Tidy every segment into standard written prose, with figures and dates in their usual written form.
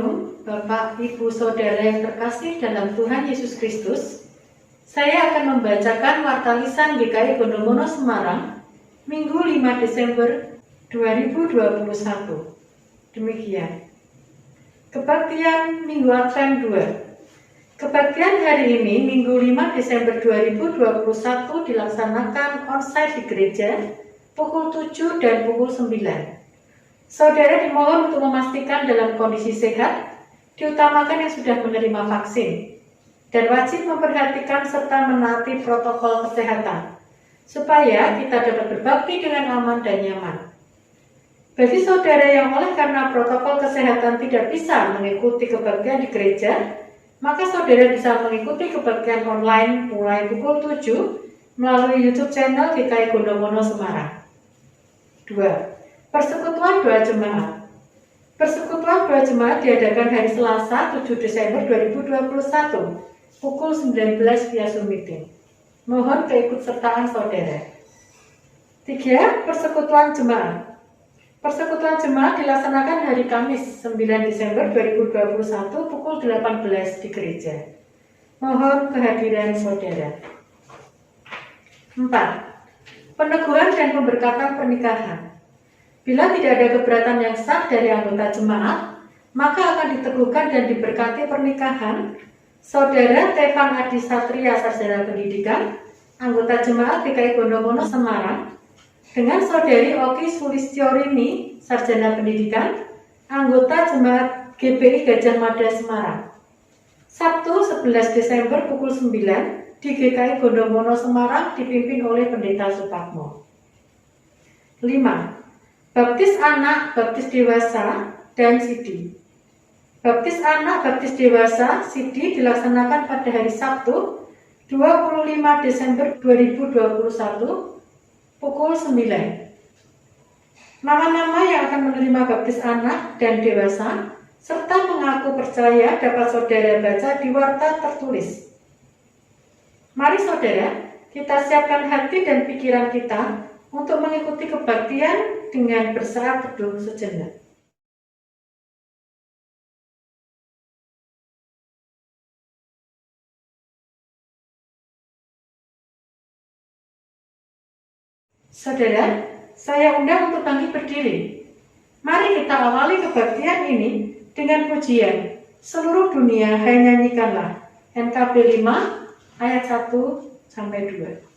Shalom, Bapak, Ibu, Saudara yang terkasih dalam Tuhan Yesus Kristus. Saya akan membacakan Warta Lisan GKI Gondomono Semarang, Minggu 5 Desember 2021. Demikian. Kebaktian Minggu Advent 2. Kebaktian hari ini, Minggu 5 Desember 2021, dilaksanakan onsite di gereja pukul 7 dan pukul 9. Saudara dimohon untuk memastikan dalam kondisi sehat, diutamakan yang sudah menerima vaksin, dan wajib memperhatikan serta menaati protokol kesehatan, supaya kita dapat berbakti dengan aman dan nyaman. Bagi saudara yang oleh karena protokol kesehatan tidak bisa mengikuti kebaktian di gereja, maka saudara bisa mengikuti kebaktian online mulai pukul 7 melalui YouTube channel GKI Gondomono Semarang. 2. Persekutuan Doa Jemaat. Persekutuan Doa Jemaat diadakan hari Selasa 7 Desember 2021 pukul 19 via Zoom meeting. Mohon keikutsertaan saudara. 3. Persekutuan Jemaat. Persekutuan Jemaat dilaksanakan hari Kamis 9 Desember 2021 pukul 18 di gereja. Mohon kehadiran saudara. 4. Peneguhan dan pemberkatan pernikahan. Bila tidak ada keberatan yang sah dari anggota jemaat, maka akan diteguhkan dan diberkati pernikahan Saudara Tevan Adi Satria, Sarjana Pendidikan, anggota jemaat GKI Gondomono Semarang, dengan Saudari Oki Sulistyorini, Sarjana Pendidikan, anggota jemaat GPI Gajah Mada Semarang. Sabtu 11 Desember pukul 9 di GKI Gondomono Semarang dipimpin oleh Pendeta Supatmo. 5. Baptis anak, baptis dewasa, dan sidi. Baptis anak, baptis dewasa, sidi dilaksanakan pada hari Sabtu 25 Desember 2021 pukul 9. Nama-nama yang akan menerima baptis anak dan dewasa serta mengaku percaya dapat saudara baca di warta tertulis. Mari saudara, kita siapkan hati dan pikiran kita untuk mengikuti kebaktian dengan bersaat teduh sejenak. Saudara, saya undang untuk bangkit berdiri. Mari kita awali kebaktian ini dengan pujian Seluruh Dunia Hai Nyanyikanlah, NKB 5 ayat 1-2.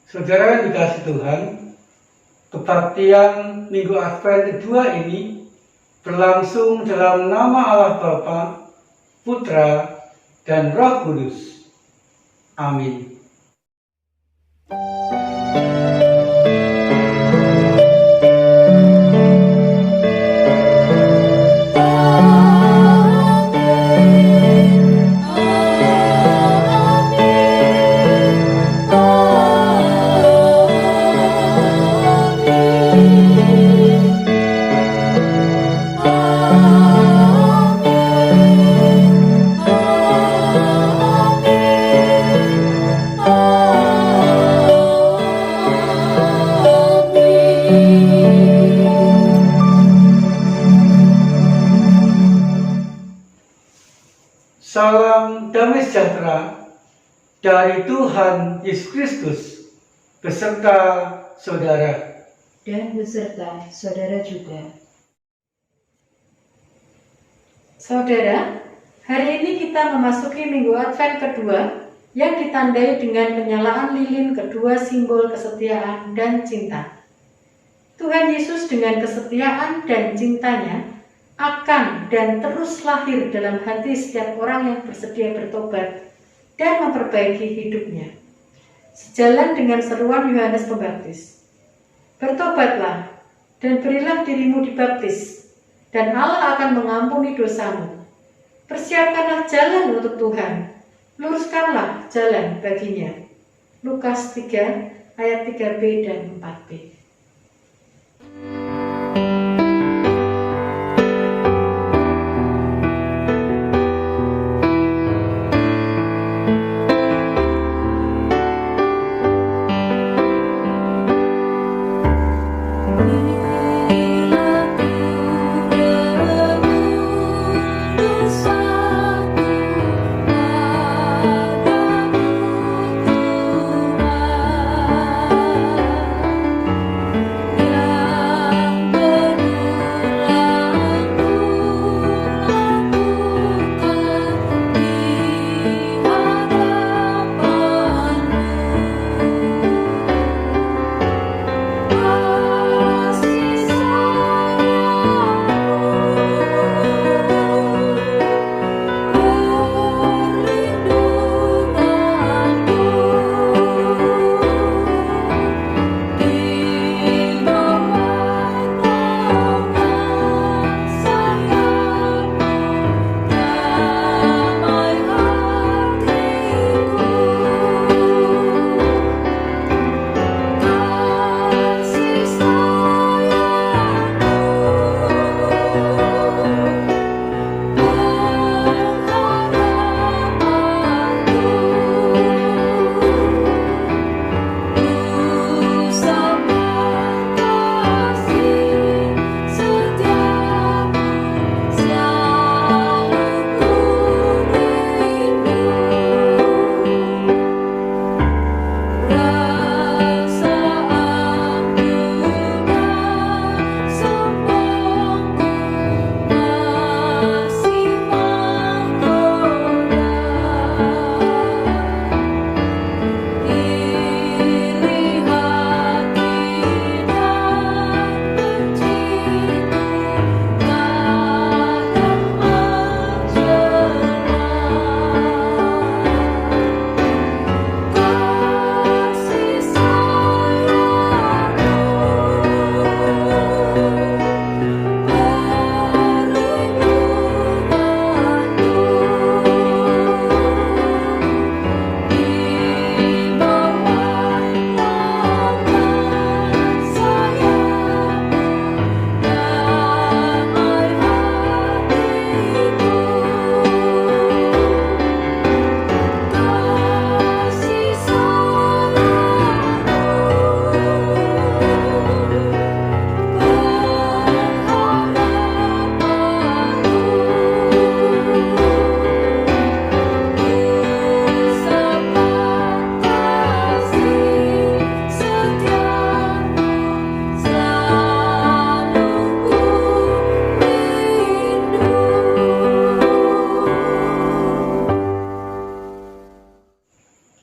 Saudara yang dikasihi Tuhan, kebaktian Minggu Advent kedua ini berlangsung dalam nama Allah Bapa, Putra, dan Roh Kudus. Amin. Salam damai sejahtera dari Tuhan Yesus Kristus beserta saudara. Dan beserta saudara juga. Saudara, hari ini kita memasuki Minggu Advent kedua yang ditandai dengan penyalaan lilin kedua simbol kesetiaan dan cinta. Tuhan Yesus dengan kesetiaan dan cintanya akan dan terus lahir dalam hati setiap orang yang bersedia bertobat dan memperbaiki hidupnya. Sejalan dengan seruan Yohanes Pembaptis, bertobatlah dan berilah dirimu dibaptis, dan Allah akan mengampuni dosamu. Persiapkanlah jalan untuk Tuhan, luruskanlah jalan baginya. Lukas 3 ayat 3b dan 4b.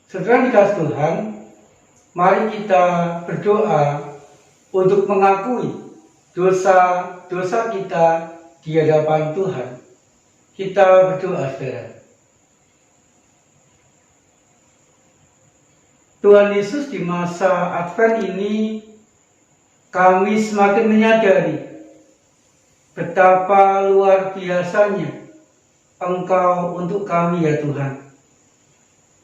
Saudara dikasih Tuhan, mari kita berdoa untuk mengakui dosa-dosa kita di hadapan Tuhan. Kita berdoa, saudara. Tuhan Yesus, di masa Advent ini kami semakin menyadari betapa luar biasanya Engkau untuk kami, ya Tuhan.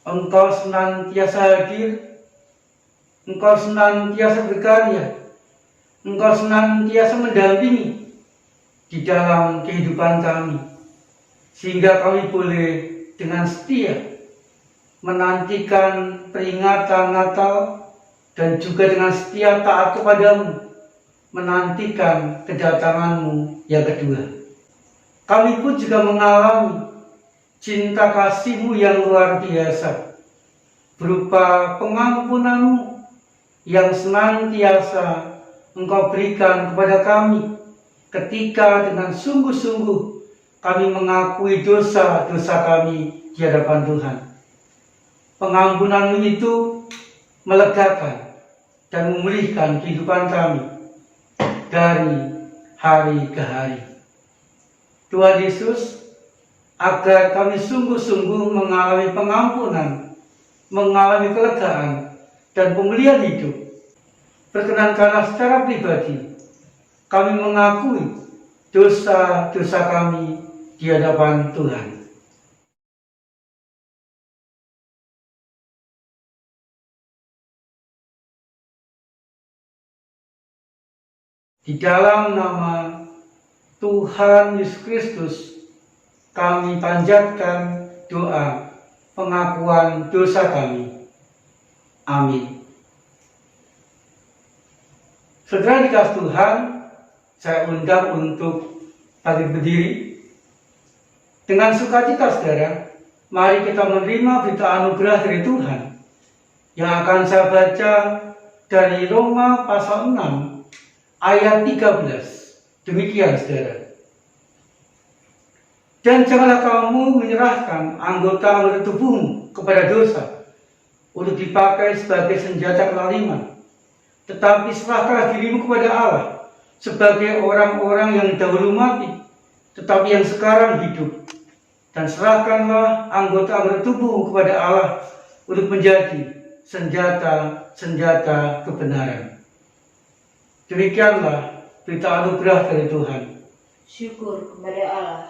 Engkau senantiasa hadir, Engkau senantiasa berkarya, Engkau senantiasa mendampingi di dalam kehidupan kami, sehingga kami boleh dengan setia menantikan peringatan Natal dan juga dengan setia taat kepadamu, menantikan kedatanganmu yang kedua. Kami pun juga mengalami cinta kasih-Mu yang luar biasa, berupa pengampunan-Mu yang senantiasa Engkau berikan kepada kami ketika dengan sungguh-sungguh kami mengakui dosa-dosa kami di hadapan Tuhan. Pengampunan-Mu itu melegakan dan memulihkan kehidupan kami dari hari ke hari. Tuhan Yesus, agar kami sungguh-sungguh mengalami pengampunan, mengalami kelegaan, dan pemulihan hidup, perkenankanlah secara pribadi kami mengakui dosa-dosa kami di hadapan Tuhan. Di dalam nama Tuhan Yesus Kristus, kami panjatkan doa pengakuan dosa kami. Amin. Saudara dikasih Tuhan, saya undang untuk bangkit berdiri. Dengan sukacita saudara, mari kita menerima berita anugerah dari Tuhan yang akan saya baca dari Roma pasal 6 ayat 13. Demikian saudara. Dan janganlah kamu menyerahkan anggota tubuhmu kepada dosa untuk dipakai sebagai senjata kelaliman, tetapi serahkanlah dirimu kepada Allah sebagai orang-orang yang dahulu mati, tetapi yang sekarang hidup. Dan serahkanlah anggota tubuhmu kepada Allah untuk menjadi senjata-senjata kebenaran. Demikianlah berita anugerah dari Tuhan. Syukur kepada Allah.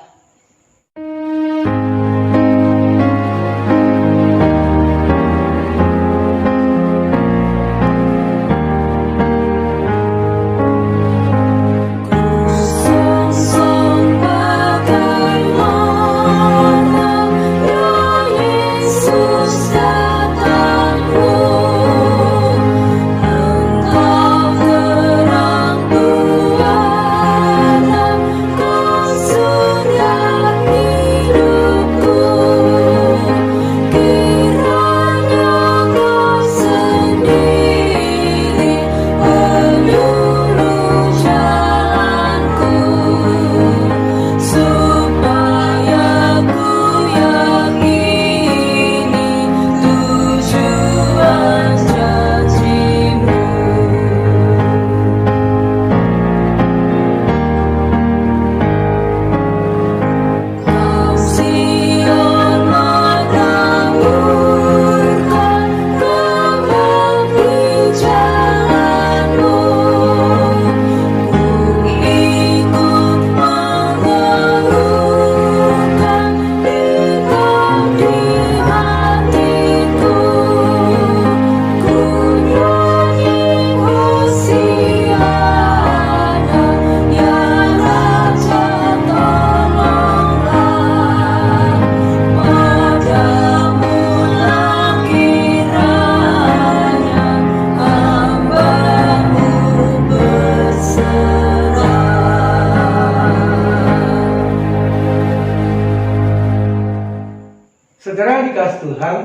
Saudara dikasih Tuhan,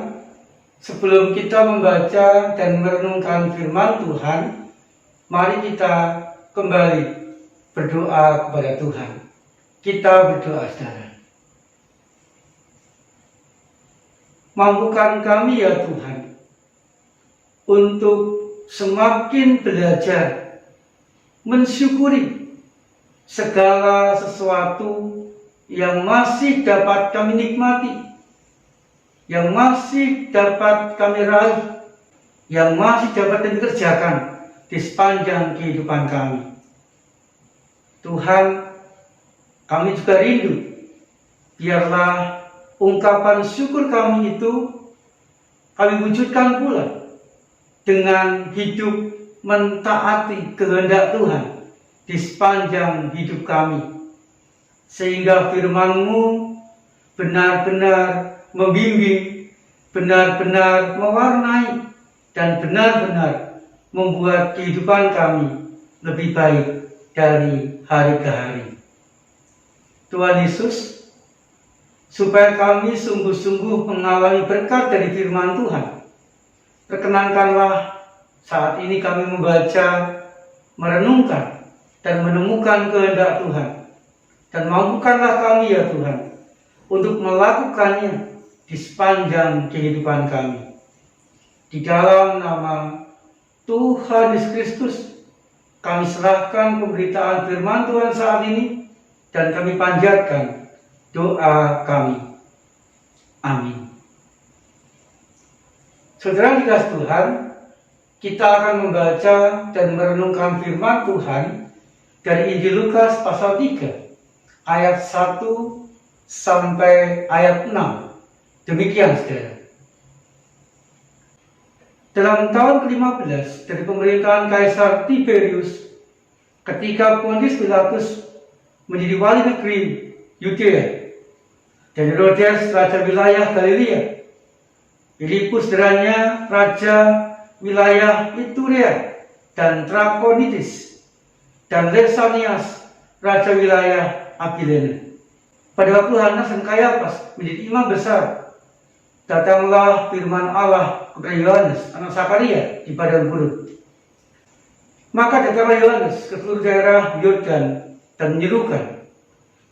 sebelum kita membaca dan merenungkan firman Tuhan, mari kita kembali berdoa kepada Tuhan. Kita berdoa saudara. Mampukan kami ya Tuhan, untuk semakin belajar mensyukuri segala sesuatu yang masih dapat kami nikmati, yang masih dapat kami raih, yang masih dapat kami kerjakan di sepanjang kehidupan kami. Tuhan, kami juga rindu, biarlah ungkapan syukur kami itu kami wujudkan pula dengan hidup mentaati kehendak Tuhan di sepanjang hidup kami, sehingga firman-Mu benar-benar membimbing, benar-benar mewarnai, dan benar-benar membuat kehidupan kami lebih baik dari hari ke hari. Tuhan Yesus, supaya kami sungguh-sungguh mengalami berkat dari firman Tuhan. Perkenankanlah saat ini kami membaca, merenungkan, dan menemukan kehendak Tuhan. Dan mampukanlah kami ya Tuhan, untuk melakukannya di sepanjang kehidupan kami. Di dalam nama Tuhan Yesus Kristus, kami serahkan pemberitaan firman Tuhan saat ini, dan kami panjatkan doa kami. Amin. Saudara dikasih Tuhan, kita akan membaca dan merenungkan firman Tuhan dari Injil Lukas pasal 3, ayat 1 sampai ayat 6. Demikian saudara. Dalam tahun ke-15 dari pemerintahan Kaisar Tiberius, ketika Pontius Pilatus menjadi wali negeri Yudea, dan Herodes raja wilayah Galilea, Filipus deranya raja wilayah Iturea dan Trakonitis, dan Lisanias raja wilayah Abilene. Pada waktu Hanas dan Kayafas menjadi imam besar, datanglah firman Allah kepada Yohanes, anak Sakaria, di padang gurun. Maka datanglah Yohanes ke seluruh daerah Yordan dan menyerukan,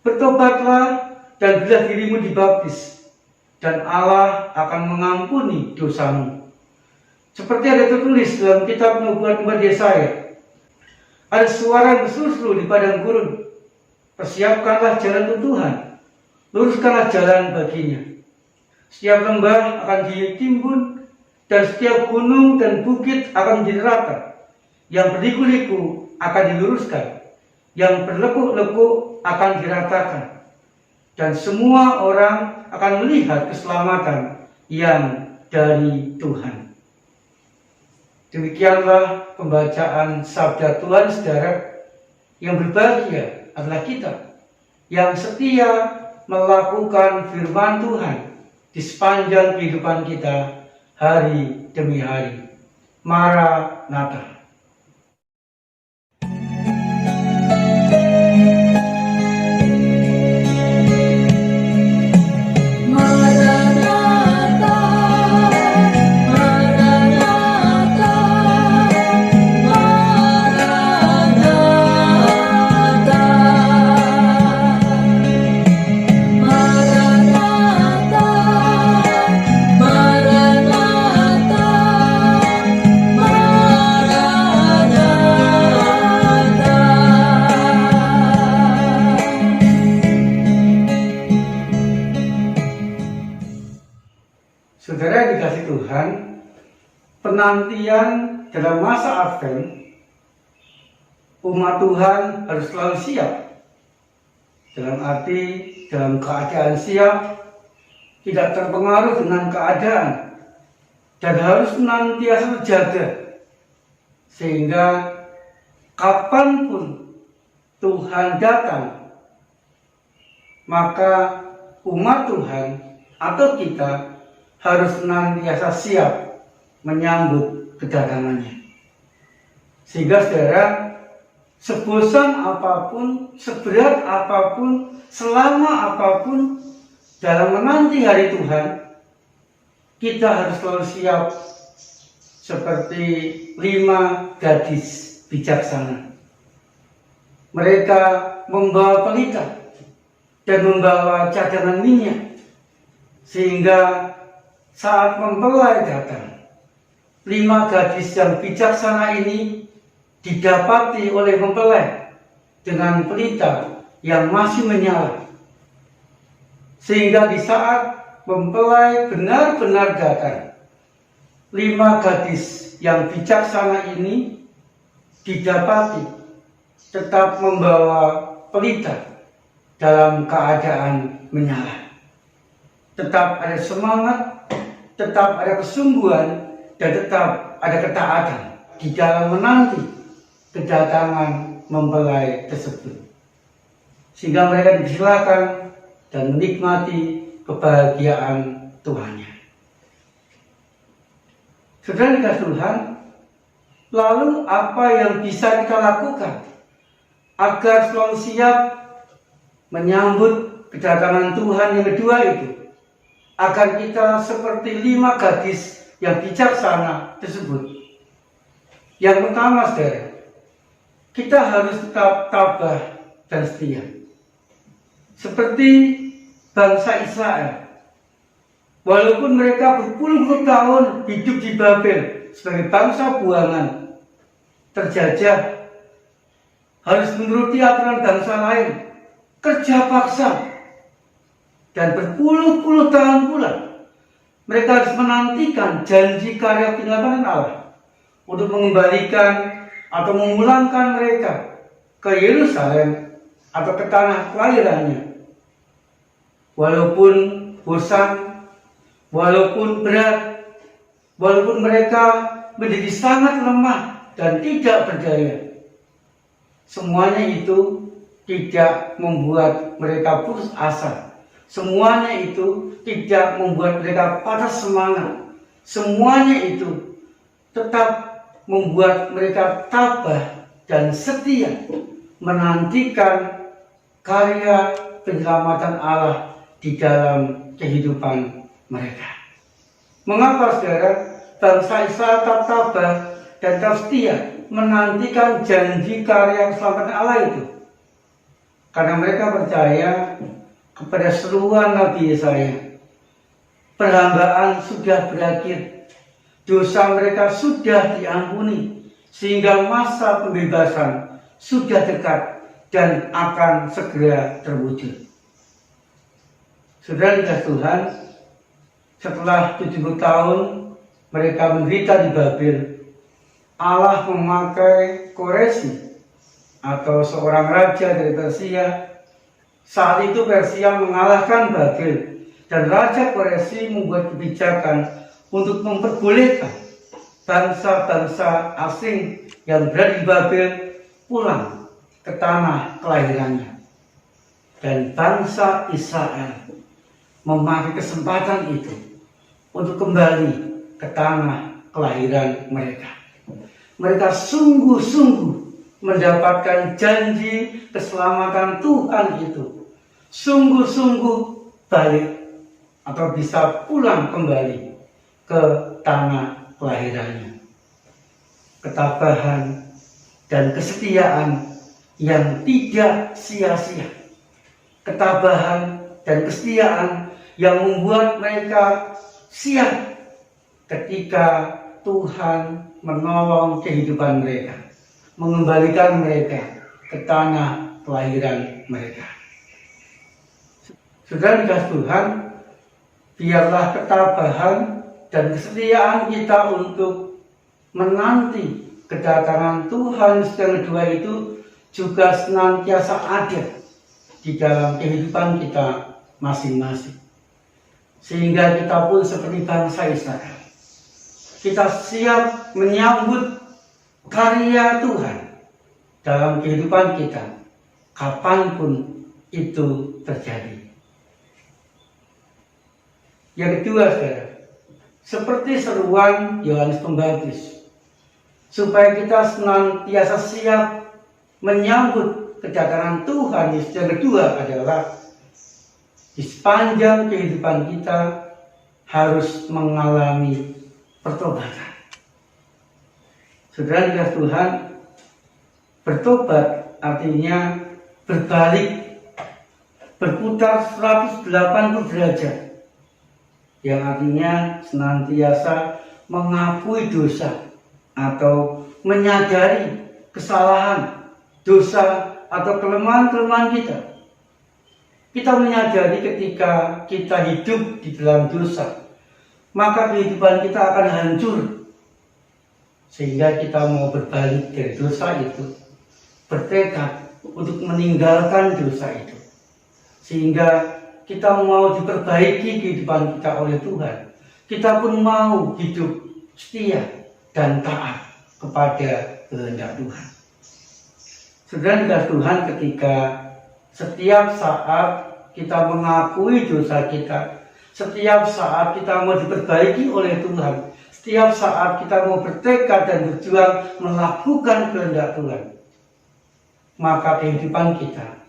bertobatlah dan bilah dirimu dibaptis, dan Allah akan mengampuni dosamu. Seperti ada tertulis dalam kitab nubuat Yesaya, ada suara yang berseru-seru di padang gurun, persiapkanlah jalan untuk Tuhan, luruskanlah jalan baginya. Setiap lembah akan ditimbun, dan setiap gunung dan bukit akan menjadi rata. Yang berliku-liku akan diluruskan, yang berlekuk-lekuk akan diratakan, dan semua orang akan melihat keselamatan yang dari Tuhan. Demikianlah pembacaan sabda Tuhan, saudara. Yang berbahagia adalah kita yang setia melakukan firman Tuhan di sepanjang kehidupan kita hari demi hari. Maranatha. Saudara dikasih Tuhan, penantian dalam masa Advent, umat Tuhan harus selalu siap. Dalam arti, dalam keadaan siap, tidak terpengaruh dengan keadaan, dan harus senantiasa terjaga, sehingga kapanpun Tuhan datang, maka umat Tuhan atau kita harus senantiasa siap menyambut kedatangannya. Sehingga saudara, sebosan apapun, seberat apapun, selama apapun dalam menanti hari Tuhan, kita harus selalu siap seperti 5 gadis bijaksana. Mereka membawa pelita dan membawa cadangan minyak, sehingga saat mempelai datang, 5 gadis yang bijaksana ini didapati oleh mempelai dengan pelita yang masih menyala. Sehingga di saat mempelai benar-benar datang, 5 gadis yang bijaksana ini didapati tetap membawa pelita dalam keadaan menyala. Tetap ada semangat, tetap ada kesungguhan, dan tetap ada ketaatan di dalam menanti kedatangan mempelai tersebut. Sehingga mereka dipersilakan dan menikmati kebahagiaan Tuhannya. Saudara dikasih Tuhan, lalu apa yang bisa kita lakukan agar selalu siap menyambut kedatangan Tuhan yang kedua itu agar kita seperti 5 gadis yang bijaksana tersebut. Yang pertama, saudara, kita harus tetap tabah dan setia. Seperti bangsa Israel. Walaupun mereka berpuluh-puluh tahun hidup di Babel sebagai bangsa buangan, terjajah, harus menuruti aturan bangsa lain, kerja paksa, dan berpuluh-puluh tahun pula mereka harus menantikan janji karya penyelamatan Allah untuk mengembalikan atau memulangkan mereka ke Yerusalem atau ke tanah kelahirannya. Walaupun bosan, walaupun berat, walaupun mereka menjadi sangat lemah dan tidak berdaya, semuanya itu tidak membuat mereka putus asa. Semuanya itu tidak membuat mereka patah semangat. Semuanya itu tetap membuat mereka tabah dan setia menantikan karya penyelamatan Allah di dalam kehidupan mereka. Mengapa, saudara, bangsa Israel tetap tabah dan tetap setia menantikan janji karya keselamatan Allah itu? Karena mereka percaya kepada seruan Nabi Yesaya. Perhambaan sudah berakhir, dosa mereka sudah diampuni, sehingga masa pembebasan sudah dekat dan akan segera terwujud. Saudara dikasih Tuhan, setelah 70 tahun mereka menderita di Babel, Allah memakai Koresi atau seorang raja dari Persia. Saat itu Persia mengalahkan Babel dan Raja Koresi membuat kebijakan untuk memperbolehkan bangsa-bangsa asing yang berada di Babel pulang ke tanah kelahirannya. Dan bangsa Israel memakai kesempatan itu untuk kembali ke tanah kelahiran mereka. Mereka sungguh-sungguh mendapatkan janji keselamatan Tuhan itu. Sungguh-sungguh balik atau bisa pulang kembali ke tanah kelahirannya. Ketabahan dan kesetiaan yang tidak sia-sia. Ketabahan dan kesetiaan yang membuat mereka siap ketika Tuhan menolong kehidupan mereka, mengembalikan mereka ke tanah kelahiran mereka. Saudara dikasih Tuhan, biarlah ketabahan dan kesetiaan kita untuk menanti kedatangan Tuhan yang kedua itu juga senantiasa ada di dalam kehidupan kita masing-masing. Sehingga kita pun seperti bangsa Israel, kita siap menyambut karya Tuhan dalam kehidupan kita, kapanpun itu terjadi. Yang kedua, saudara, seperti seruan Yohanes Pembaptis, supaya kita senantiasa siap menyambut kedatangan Tuhan Yesus yang kedua adalah di sepanjang kehidupan kita harus mengalami pertobatan. Saudara dikasih Tuhan, bertobat artinya berbalik, berputar 180 derajat, yang artinya senantiasa mengakui dosa atau menyadari kesalahan, dosa atau kelemahan-kelemahan kita. Kita menyadari ketika kita hidup di dalam dosa, maka kehidupan kita akan hancur. Sehingga kita mau berbalik dari dosa itu, bertekad untuk meninggalkan dosa itu. Sehingga kita mau diperbaiki kehidupan kita oleh Tuhan. Kita pun mau hidup setia dan taat kepada kehendak Tuhan. Saudara dikasih Tuhan, ketika setiap saat kita mengakui dosa kita, setiap saat kita mau diperbaiki oleh Tuhan, setiap saat kita mau bertekad dan berjuang melakukan kehendak Tuhan, maka kehidupan kita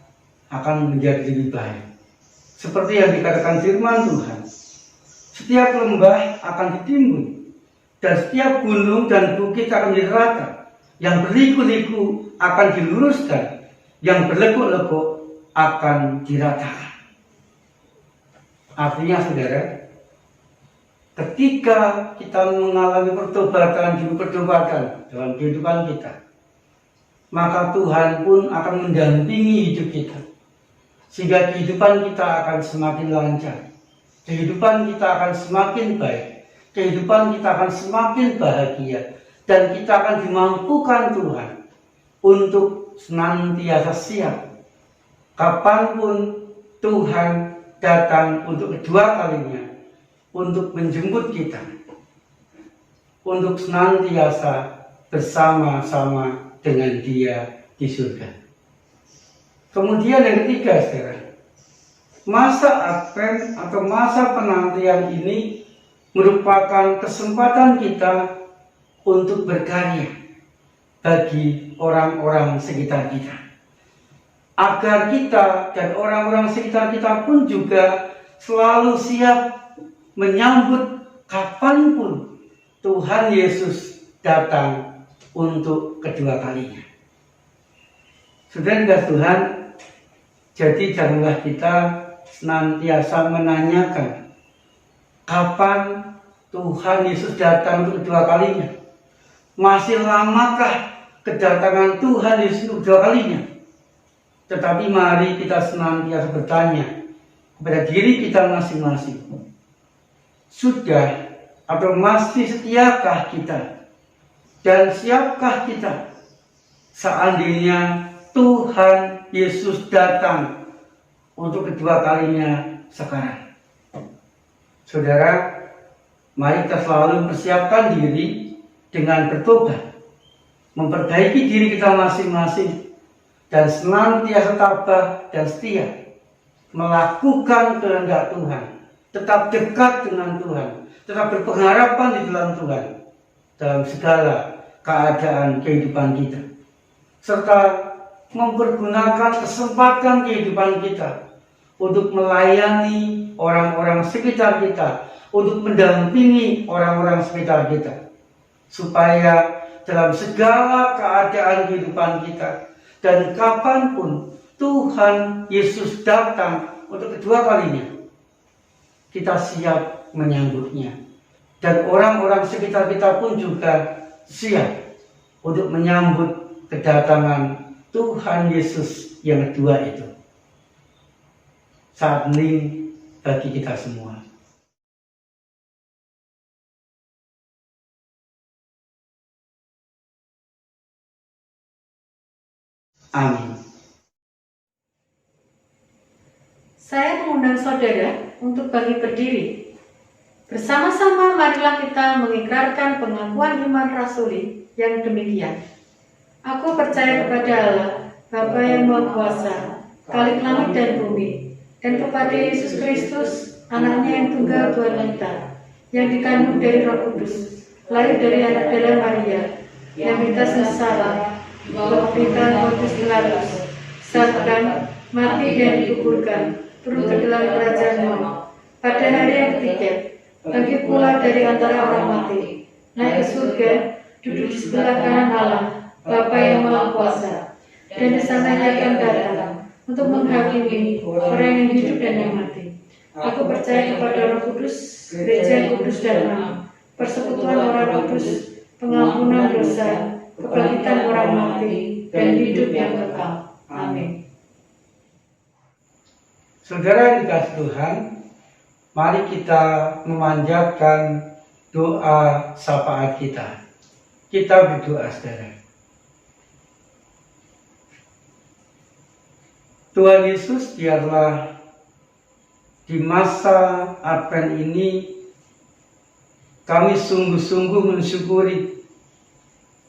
akan menjadi lebih baik. Seperti yang dikatakan firman Tuhan, setiap lembah akan ditimbun, dan setiap gunung dan bukit akan menjadi rata. Yang berliku-liku akan diluruskan, yang berlekuk-lekuk akan diratakan. Artinya saudara, ketika kita mengalami pertobatan demi pertobatan dalam kehidupan kita, maka Tuhan pun akan mendampingi hidup kita, sehingga kehidupan kita akan semakin lancar, kehidupan kita akan semakin baik, kehidupan kita akan semakin bahagia, dan kita akan dimampukan Tuhan untuk senantiasa siap kapanpun Tuhan datang untuk kedua kalinya, untuk menjemput kita, untuk senantiasa bersama-sama dengan Dia di surga. Kemudian yang ketiga, saudara, masa Advent atau masa penantian ini merupakan kesempatan kita untuk berkarya bagi orang-orang sekitar kita, agar kita dan orang-orang sekitar kita pun juga selalu siap menyambut kapanpun Tuhan Yesus datang untuk kedua kalinya. Saudara Tuhan, jadi janganlah kita senantiasa menanyakan kapan Tuhan Yesus datang untuk kedua kalinya. Masih lamakah kedatangan Tuhan Yesus untuk kedua kalinya? Tetapi mari kita senantiasa bertanya kepada diri kita masing-masing. Sudah atau masih setiakah kita? Dan siapkah kita seandainya Tuhan Yesus datang untuk kedua kalinya sekarang? Saudara, mari kita selalu mempersiapkan diri dengan bertobat, memperbaiki diri kita masing-masing, dan senantiasa tabah dan setia melakukan kehendak Tuhan, tetap dekat dengan Tuhan, tetap berpengharapan di dalam Tuhan dalam segala keadaan kehidupan kita, serta mempergunakan kesempatan kehidupan kita untuk melayani orang-orang sekitar kita, untuk mendampingi orang-orang sekitar kita, supaya dalam segala keadaan kehidupan kita dan kapanpun Tuhan Yesus datang untuk kedua kalinya, kita siap menyambutnya, dan orang-orang sekitar kita pun juga siap untuk menyambut kedatangan Tuhan Yesus yang kedua itu. Saat hening bagi kita semua. Amin. Saya mengundang saudara untuk bangkit berdiri. Bersama-sama marilah kita mengikrarkan pengakuan iman rasuli yang demikian. Aku percaya kepada Allah, Bapa yang Maha Kuasa, Khalik langit dan bumi, dan kepada Yesus Kristus, anaknya yang tunggal Tuhan kita, yang dikandung dari Roh Kudus, lahir dari anak darah Maria, yang bebas bersalah, bawah pemerintahan Pontius Pilatus, disatukan, mati dan dikuburkan, turun ke dalam kerajaan maut. Pada hari yang ketiga, bangkit pula dari antara orang mati, naik ke surga, duduk di sebelah kanan Allah, Bapa yang Maha Kuasa, dan di sana Dia akan datang untuk menghakimi orang yang hidup dan yang mati. Aku percaya kepada Roh Kudus, Gereja yang kudus dan am, persekutuan orang kudus, pengampunan dosa, kebangkitan orang mati, dan hidup yang kekal. Amin. Saudara yang dikasihi Tuhan, mari kita memanjatkan doa syafaat kita. Kita berdoa, saudara. Tuhan Yesus, biarlah di masa Advent ini kami sungguh-sungguh mensyukuri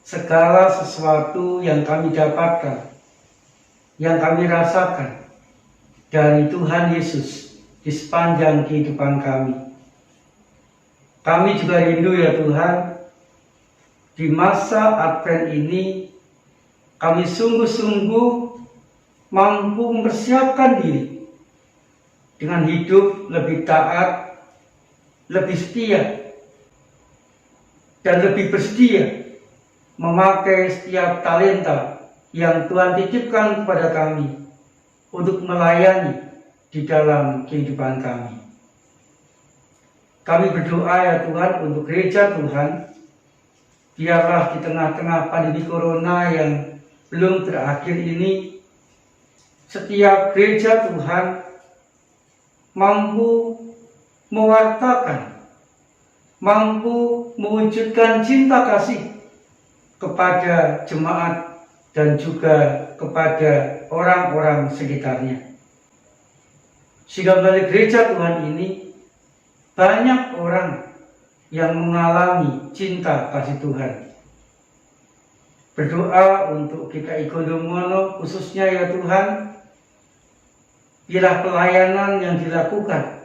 segala sesuatu yang kami dapatkan, yang kami rasakan dari Tuhan Yesus di sepanjang kehidupan kami. Kami juga rindu ya Tuhan, di masa Advent ini kami sungguh-sungguh mampu mempersiapkan diri dengan hidup lebih taat, lebih setia, dan lebih bersedia memakai setiap talenta yang Tuhan titipkan kepada kami untuk melayani di dalam kehidupan kami. Kami berdoa ya Tuhan untuk gereja Tuhan, biarlah di tengah-tengah pandemi corona yang belum berakhir ini, setiap gereja Tuhan mampu mewartakan, mampu mewujudkan cinta kasih kepada jemaat dan juga kepada orang-orang sekitarnya. Sehingga melalui gereja Tuhan ini, banyak orang yang mengalami cinta kasih Tuhan. Berdoa untuk GKI Gondomono khususnya ya Tuhan, biarlah pelayanan yang dilakukan,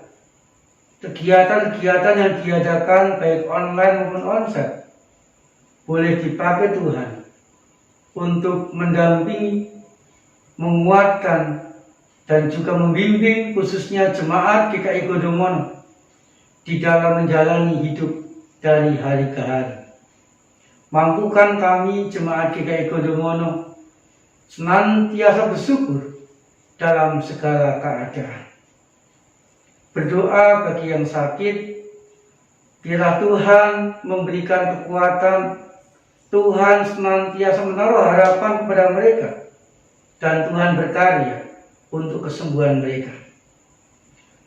kegiatan-kegiatan yang diadakan baik online maupun onsite, boleh dipakai Tuhan untuk mendampingi, menguatkan, dan juga membimbing khususnya jemaat GKI Gondomono di dalam menjalani hidup dari hari ke hari. Mampukan kami jemaat GKI Gondomono senantiasa bersyukur dalam segala keadaan. Berdoa bagi yang sakit, biarlah Tuhan memberikan kekuatan, Tuhan senantiasa menaruh harapan kepada mereka, dan Tuhan berkarya untuk kesembuhan mereka.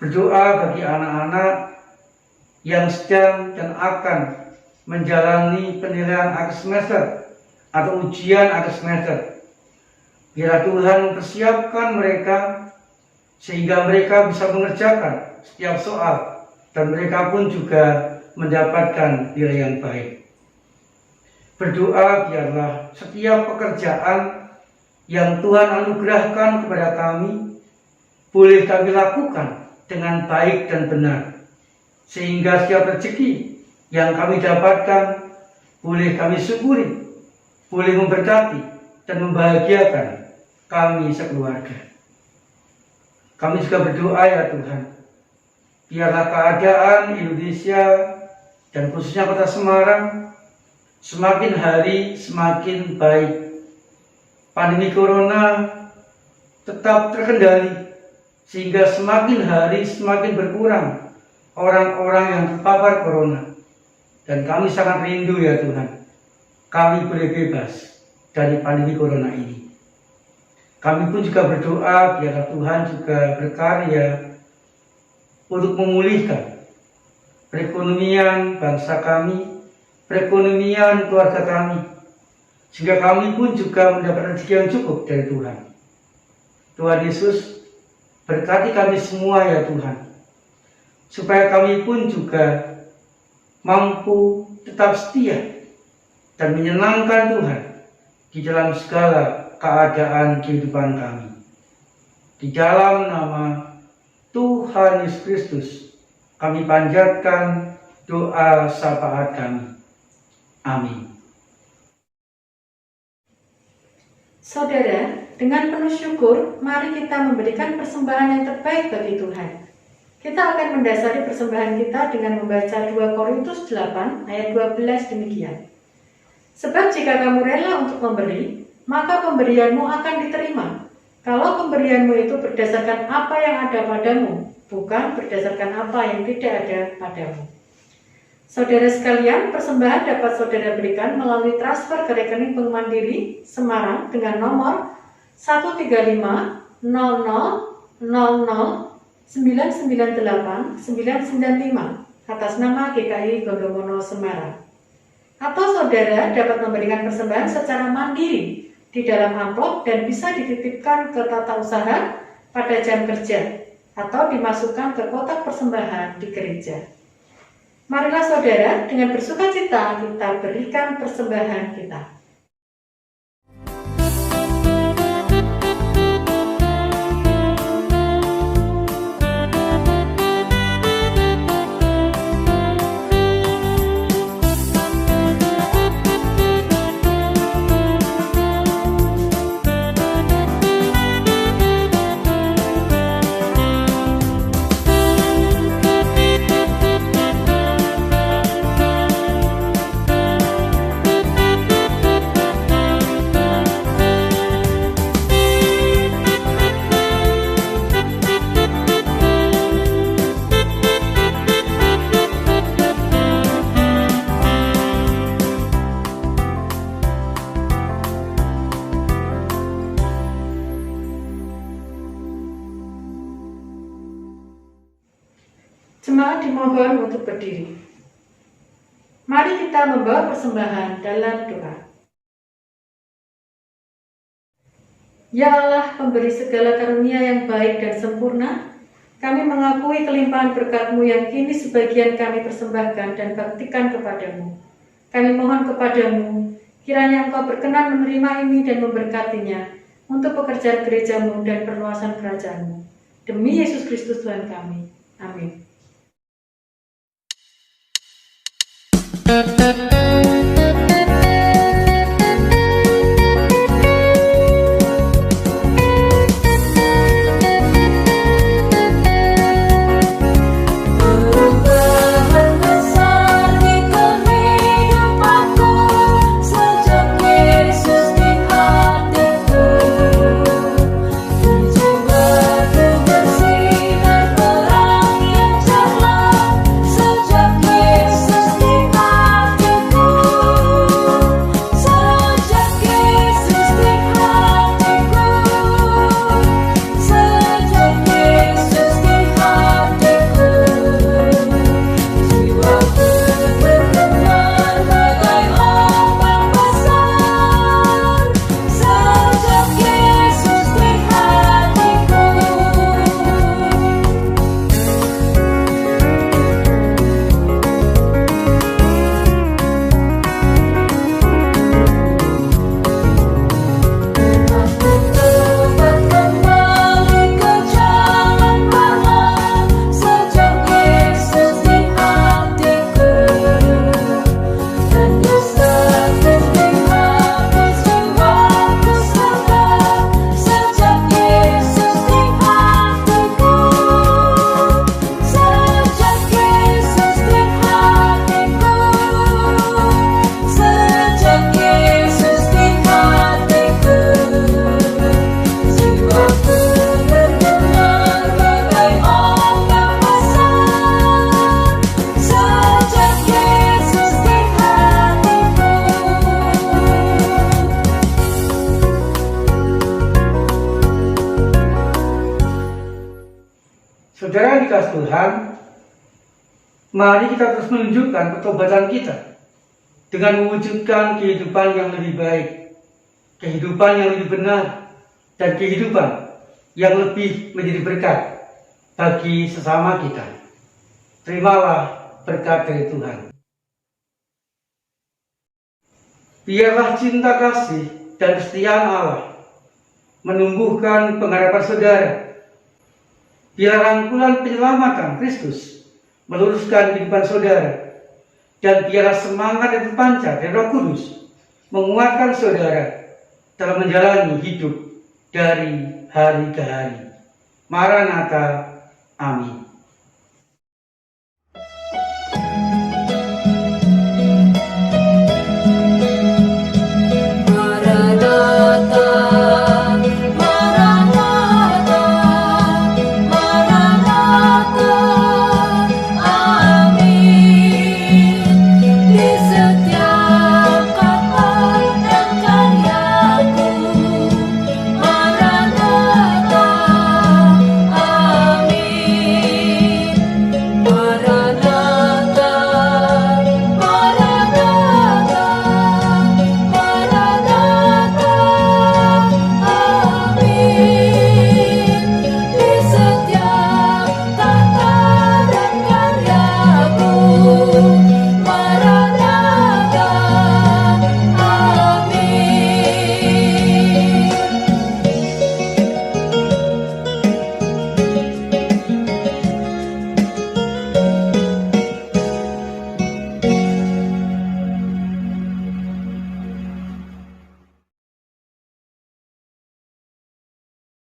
Berdoa bagi anak-anak yang sedang dan akan menjalani penilaian akhir semester atau ujian akhir semester. Biarlah Tuhan mempersiapkan mereka sehingga mereka bisa mengerjakan setiap soal dan mereka pun juga mendapatkan nilai yang baik. Berdoa biarlah setiap pekerjaan yang Tuhan anugerahkan kepada kami boleh kami lakukan dengan baik dan benar, sehingga setiap rezeki yang kami dapatkan boleh kami syukuri, boleh memberkati dan membahagiakan kami sekeluarga. Kami juga berdoa ya Tuhan, biarlah keadaan Indonesia dan khususnya Kota Semarang semakin hari semakin baik. Pandemi corona tetap terkendali sehingga semakin hari semakin berkurang orang-orang yang terpapar corona. Dan kami sangat rindu ya Tuhan, kami boleh bebas dari pandemi corona ini. Kami pun juga berdoa biarlah Tuhan juga berkarya untuk memulihkan perekonomian bangsa kami, perekonomian keluarga kami, sehingga kami pun juga mendapat rezeki yang cukup dari Tuhan. Tuhan Yesus, berkati kami semua ya Tuhan, supaya kami pun juga mampu tetap setia dan menyenangkan Tuhan di dalam segala keadaan kehidupan kami. Di dalam nama Tuhan Yesus Kristus, kami panjatkan doa syafaat kami. Amin. Saudara, dengan penuh syukur, mari kita memberikan persembahan yang terbaik bagi Tuhan. Kita akan mendasari persembahan kita dengan membaca 2 Korintus 8 ayat 12 demikian. Sebab jika kamu rela untuk memberi, maka pemberianmu akan diterima. Kalau pemberianmu itu berdasarkan apa yang ada padamu, bukan berdasarkan apa yang tidak ada padamu. Saudara sekalian, persembahan dapat saudara berikan melalui transfer ke rekening Bank Mandiri Semarang dengan nomor 135 00 00 998 995 atas nama GKI Gondomono Semarang. Atau saudara dapat memberikan persembahan secara mandiri di dalam amplop dan bisa dititipkan ke tata usaha pada jam kerja atau dimasukkan ke kotak persembahan di gereja. Marilah saudara dengan bersukacita kita berikan persembahan kita. Jemaat dimohon untuk berdiri. Mari kita membawa persembahan dalam doa. Ya Allah, pemberi segala karunia yang baik dan sempurna, kami mengakui kelimpahan berkat-Mu yang kini sebagian kami persembahkan dan baktikan kepadamu. Kami mohon kepadamu, kiranya Engkau berkenan menerima ini dan memberkatinya untuk pekerjaan gereja-Mu dan perluasan kerajaan-Mu. Demi Yesus Kristus Tuhan kami. Amin. Saudara dikasih Tuhan, mari kita terus menunjukkan pertobatan kita dengan mewujudkan kehidupan yang lebih baik, kehidupan yang lebih benar, dan kehidupan yang lebih menjadi berkat bagi sesama kita. Terimalah berkat dari Tuhan. Biarlah cinta kasih dan kesetiaan Allah menumbuhkan pengharapan saudara. Biar rangkulan penyelamatan Kristus meluruskan kehidupan saudara, dan biarlah semangat yang terpancar dari Roh Kudus menguatkan saudara dalam menjalani hidup dari hari ke hari. Maranatha, amin.